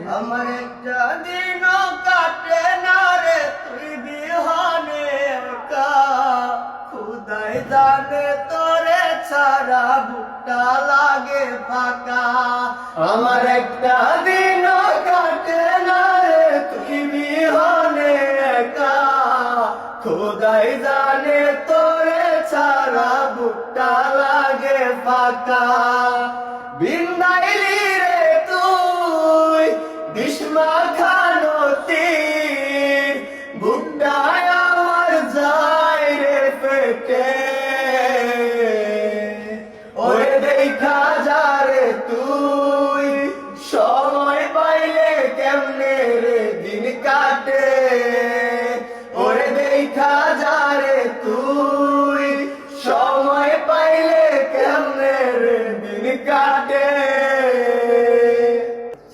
আমার একটা দিনও কাটে না রে তুই বিহানে একা, খুদাই জানে তোরে ছাড়া বুকটা লাগে ফাঁকা। আমার একটা দিনও কাটে না রে তুই বিহানে একা, খুদাই জানে তোরে ছাড়া বুকটা লাগে ফাঁকা। বিন্দাইলি রে তুই বিস্মা খানতি, বুকটায় আমার যায় রে পেটে। ওরে দেখা যা রে তুই সময় পাইলে কেমনে রে দিন কাটে। ওরে দেখা যা রে তুই সময় পাইলে কেমনে রে দিন কাটে।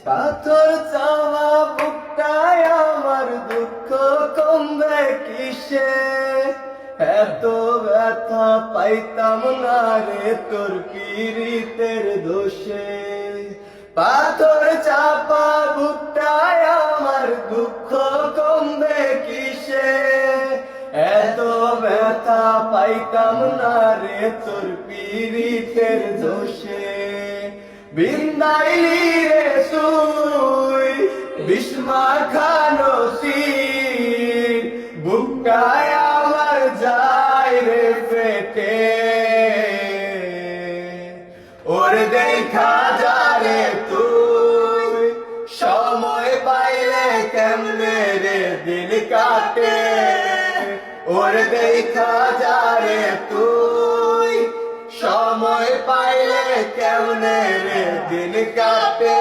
পাথর চাওয়া বুকটায় আমার দুঃখ কমবে কিসে, এত ব্যথা পাইতাম না রে তোর পীড়িতের দোষে। পাথর চাপা বুকটায় আমার দুঃখ কমবে কিসে, এত ব্যথা পাইতাম না রে তোর পীড়িতের দোষে। বিন্দাইলি রে তুই বিস্মা খানতি, বুকটায় আমার যায় রে পেটে। ওরে দেখা যা রে তুই সময় পাইলে কেমনে রে দিন কাটে। ওরে দেখা যা রে তুই সময় পাইলে কেমনে রে দিন কাটে।